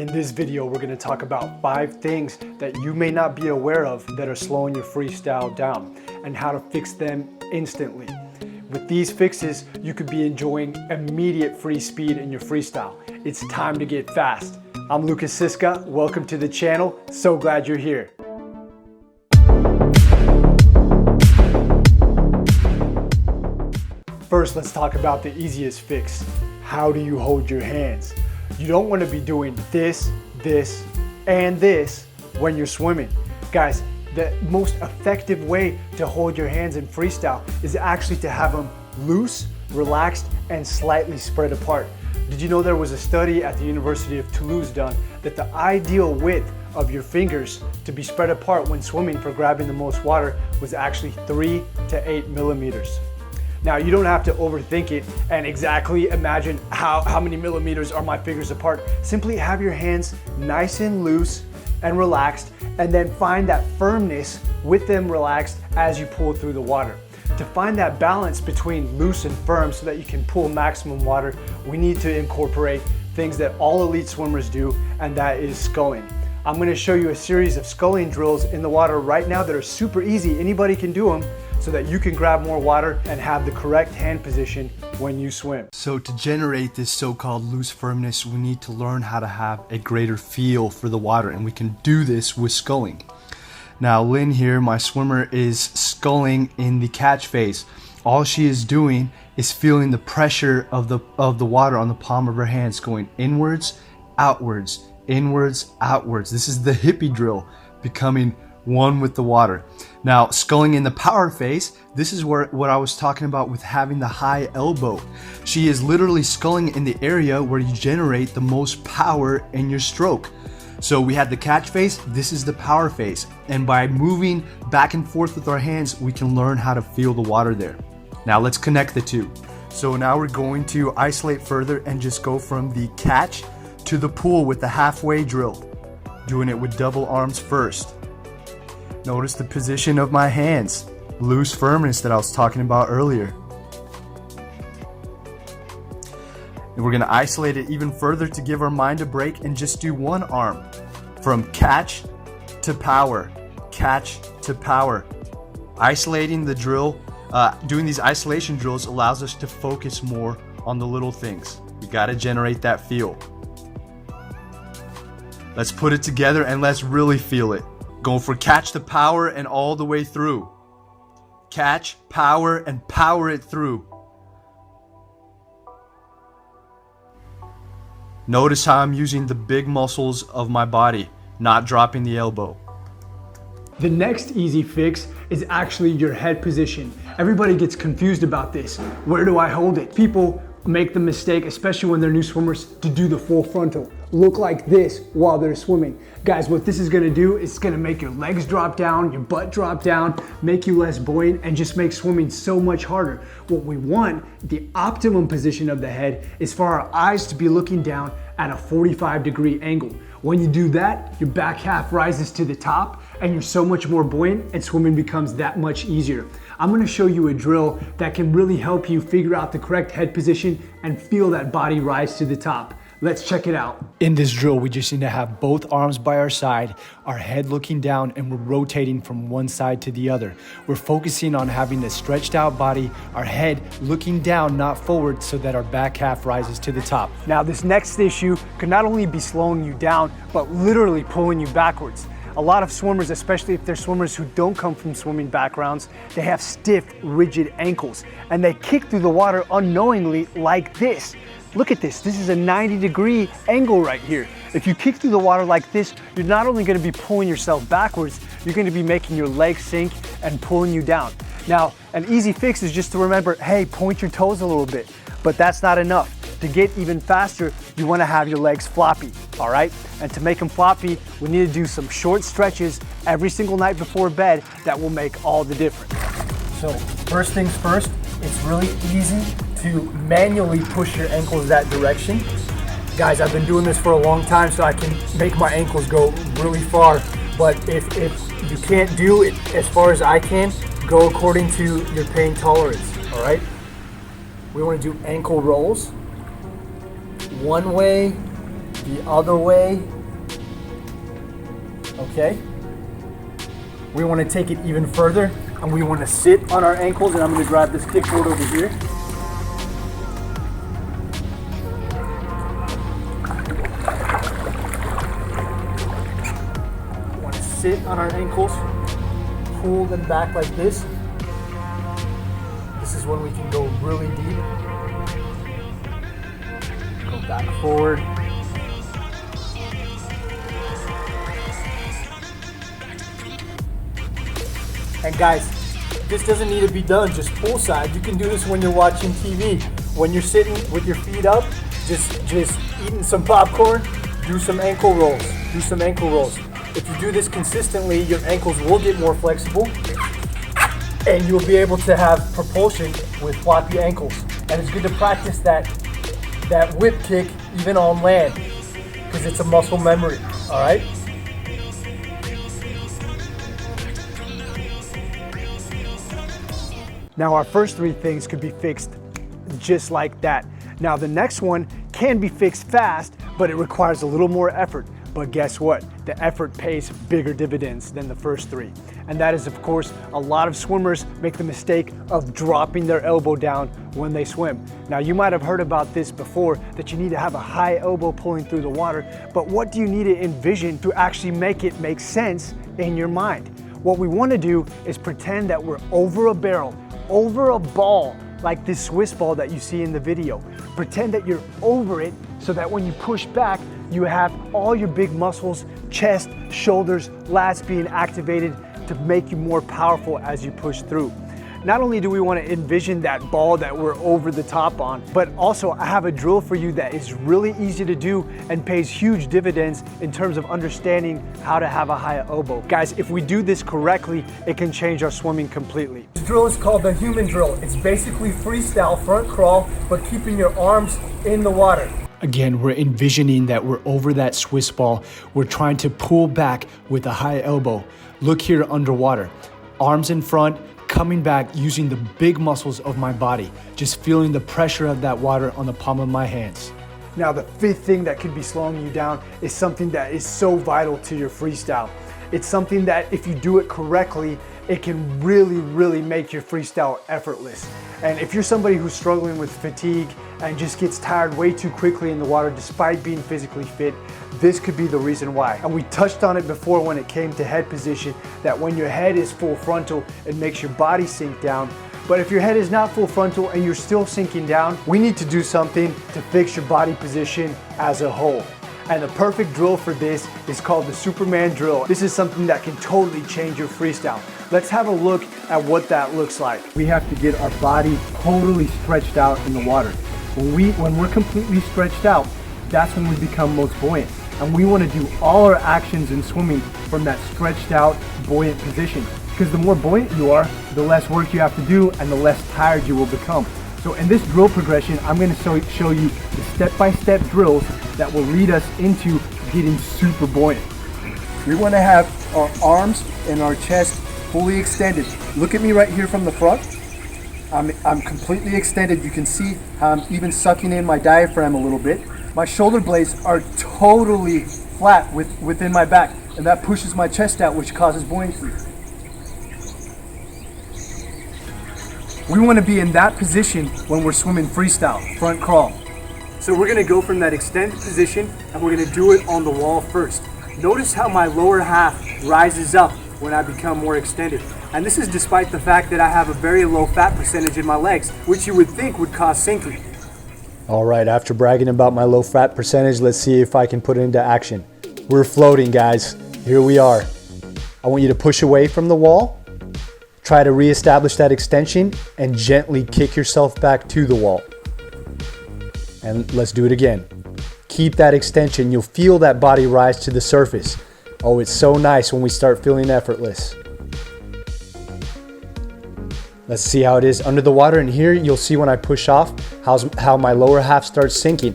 In this video, we're going to talk about 5 things that you may not be aware of that are slowing your freestyle down and how to fix them instantly. With these fixes, you could be enjoying immediate free speed in your freestyle. It's time to get fast. I'm Lukas Siska. Welcome to the channel. So glad you're here. First, let's talk about the easiest fix. How do you hold your hands? You don't want to be doing this, and this when you're swimming. Guys, the most effective way to hold your hands in freestyle is actually to have them loose, relaxed, and slightly spread apart. Did you know there was a study at the University of Toulouse done that the ideal width of your fingers to be spread apart when swimming for grabbing the most water was actually 3 to 8 millimeters. Now, you don't have to overthink it and exactly imagine how many millimeters are my fingers apart. Simply have your hands nice and loose and relaxed, and then find that firmness with them relaxed as you pull through the water. To find that balance between loose and firm so that you can pull maximum water, we need to incorporate things that all elite swimmers do, and that is sculling. I'm going to show you a series of sculling drills in the water right now that are super easy. Anybody can do them, so that you can grab more water and have the correct hand position when you swim. So to generate this so-called loose firmness, we need to learn how to have a greater feel for the water, and we can do this with sculling. Now Lynn here, my swimmer, is sculling in the catch phase. All she is doing is feeling the pressure of the water on the palm of her hands going inwards, outwards, inwards, outwards. This is the hippie drill, becoming one with the water. Now, sculling in the power phase, this is what I was talking about with having the high elbow. She is literally sculling in the area where you generate the most power in your stroke. So we had the catch phase, this is the power phase. And by moving back and forth with our hands, we can learn how to feel the water there. Now let's connect the two. So now we're going to isolate further and just go from the catch to the pool with the halfway drill. Doing it with double arms first. Notice the position of my hands, loose firmness that I was talking about earlier. And we're going to isolate it even further to give our mind a break and just do one arm from catch to power, catch to power. Isolating the drill, doing these isolation drills allows us to focus more on the little things. We got to generate that feel. Let's put it together and let's really feel it. Going for catch to power and all the way through. Catch, power, and power it through. Notice how I'm using the big muscles of my body, not dropping the elbow. The next easy fix is actually your head position. Everybody gets confused about this. Where do I hold it? People make the mistake, especially when they're new swimmers, to do the full frontal. Look like this while they're swimming. Guys, what this is gonna do is it's gonna make your legs drop down, your butt drop down, make you less buoyant, and just make swimming so much harder. What we want, the optimum position of the head, is for our eyes to be looking down at a 45-degree angle. When you do that, your back half rises to the top and you're so much more buoyant, and swimming becomes that much easier. I'm gonna show you a drill that can really help you figure out the correct head position and feel that body rise to the top. Let's check it out. In this drill, we just need to have both arms by our side, our head looking down, and we're rotating from one side to the other. We're focusing on having a stretched out body, our head looking down, not forward, so that our back half rises to the top. Now, this next issue could not only be slowing you down, but literally pulling you backwards. A lot of swimmers, especially if they're swimmers who don't come from swimming backgrounds, they have stiff, rigid ankles, and they kick through the water unknowingly like this. Look at this, this is a 90-degree angle right here. If you kick through the water like this, you're not only gonna be pulling yourself backwards, you're gonna be making your legs sink and pulling you down. Now, an easy fix is just to remember, hey, point your toes a little bit, but that's not enough. To get even faster, you wanna have your legs floppy, all right? And to make them floppy, we need to do some short stretches every single night before bed that will make all the difference. So, first things first, it's really easy to manually push your ankles that direction. Guys, I've been doing this for a long time, so I can make my ankles go really far. But if you can't do it as far as I can, go according to your pain tolerance, all right? We wanna do ankle rolls. One way, the other way. Okay. We want to take it even further, and we want to sit on our ankles, and I'm going to grab this kickboard over here. We want to sit on our ankles, pull them back like this. This is when we can go really deep. Go back forward. And guys, this doesn't need to be done just poolside. You can do this when you're watching TV. When you're sitting with your feet up, just eating some popcorn, do some ankle rolls. Do some ankle rolls. If you do this consistently, your ankles will get more flexible and you'll be able to have propulsion with floppy ankles. And it's good to practice that whip kick even on land because it's a muscle memory, all right? Now our first three things could be fixed just like that. Now the next one can be fixed fast, but it requires a little more effort. But guess what? The effort pays bigger dividends than the first three. And that is, of course, a lot of swimmers make the mistake of dropping their elbow down when they swim. Now you might have heard about this before, that you need to have a high elbow pulling through the water, but what do you need to envision to actually make it make sense in your mind? What we want to do is pretend that we're over a barrel, over a ball, like this Swiss ball that you see in the video. Pretend that you're over it so that when you push back, you have all your big muscles, chest, shoulders, lats being activated to make you more powerful as you push through. Not only do we want to envision that ball that we're over the top on, but also I have a drill for you that is really easy to do and pays huge dividends in terms of understanding how to have a high elbow. Guys, if we do this correctly, it can change our swimming completely. This drill is called the human drill. It's basically freestyle front crawl, but keeping your arms in the water. Again, we're envisioning that we're over that Swiss ball. We're trying to pull back with a high elbow. Look here underwater, arms in front, coming back using the big muscles of my body, just feeling the pressure of that water on the palm of my hands. Now, the fifth thing that could be slowing you down is something that is so vital to your freestyle. It's something that if you do it correctly, it can really make your freestyle effortless. And if you're somebody who's struggling with fatigue and just gets tired way too quickly in the water despite being physically fit, this could be the reason why. And we touched on it before when it came to head position, that when your head is full frontal, it makes your body sink down. But if your head is not full frontal and you're still sinking down, we need to do something to fix your body position as a whole. And the perfect drill for this is called the Superman drill. This is something that can totally change your freestyle. Let's have a look at what that looks like. We have to get our body totally stretched out in the water. When we're completely stretched out, that's when we become most buoyant. And we want to do all our actions in swimming from that stretched out, buoyant position. Because the more buoyant you are, the less work you have to do and the less tired you will become. So in this drill progression, I'm going to show you the step-by-step drills that will lead us into getting super buoyant. We want to have our arms and our chest fully extended. Look at me right here from the front. I'm completely extended. You can see how I'm even sucking in my diaphragm a little bit. My shoulder blades are totally flat within my back, and that pushes my chest out, which causes buoyancy. We want to be in that position when we're swimming freestyle, front crawl. So we're going to go from that extended position, and we're going to do it on the wall first. Notice how my lower half rises up when I become more extended. And this is despite the fact that I have a very low fat percentage in my legs, which you would think would cause sinking. All right, after bragging about my low fat percentage, let's see if I can put it into action. We're floating, guys. Here we are. I want you to push away from the wall, try to reestablish that extension, and gently kick yourself back to the wall. And let's do it again. Keep that extension. You'll feel that body rise to the surface. Oh, it's so nice when we start feeling effortless. Let's see how it is under the water, and here you'll see when I push off how my lower half starts sinking.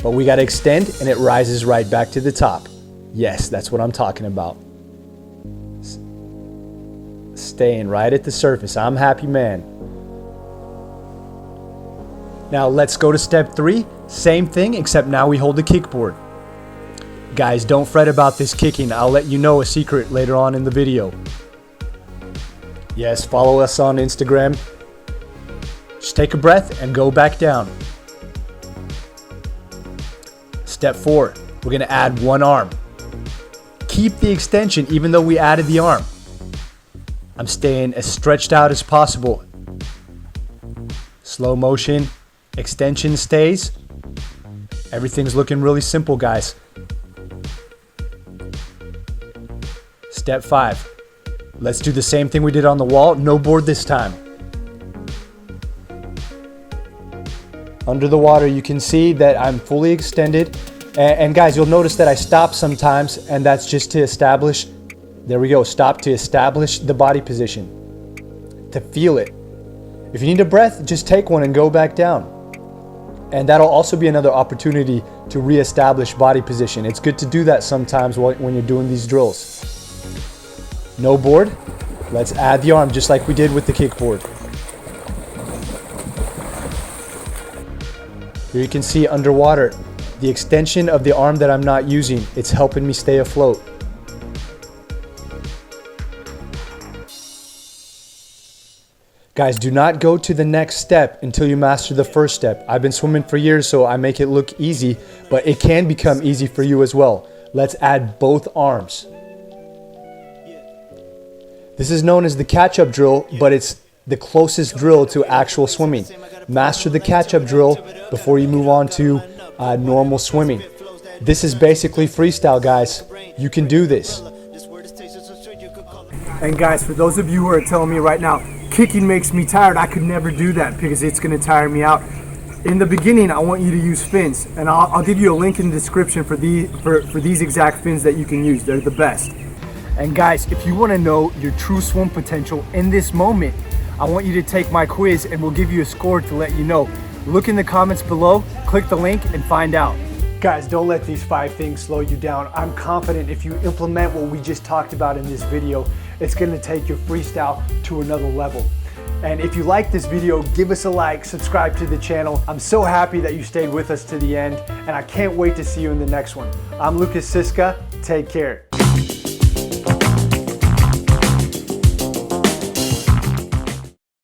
But we gotta extend and it rises right back to the top. Yes, that's what I'm talking about. Staying right at the surface. I'm happy, man. Now let's go to step 3. Same thing, except now we hold the kickboard. Guys, don't fret about this kicking. I'll let you know a secret later on in the video. Yes, follow us on Instagram. Just take a breath and go back down. Step 4, we're gonna add one arm. Keep the extension even though we added the arm. I'm staying as stretched out as possible. Slow motion, extension stays. Everything's looking really simple, guys. Step 5. Let's do the same thing we did on the wall. No board this time. Under the water, you can see that I'm fully extended. And guys, you'll notice that I stop sometimes, and that's just to establish, there we go, stop to establish the body position, to feel it. If you need a breath, just take one and go back down. And that'll also be another opportunity to reestablish body position. It's good to do that sometimes when you're doing these drills. No board. Let's add the arm just like we did with the kickboard. Here you can see underwater the extension of the arm that I'm not using. It's helping me stay afloat. Guys, do not go to the next step until you master the first step. I've been swimming for years, so I make it look easy, but it can become easy for you as well. Let's add both arms. This is known as the catch-up drill, but it's the closest drill to actual swimming. Master the catch-up drill before you move on to normal swimming. This is basically freestyle, guys. You can do this. And guys, for those of you who are telling me right now, kicking makes me tired, I could never do that because it's going to tire me out. In the beginning, I want you to use fins, and I'll give you a link in the description for these exact fins that you can use. They're the best. And guys, if you want to know your true swim potential in this moment, I want you to take my quiz and we'll give you a score to let you know. Look in the comments below, click the link and find out. Guys, don't let these 5 things slow you down. I'm confident if you implement what we just talked about in this video, it's going to take your freestyle to another level. And if you like this video, give us a like, subscribe to the channel. I'm so happy that you stayed with us to the end, and I can't wait to see you in the next one. I'm Lukas Siska. Take care.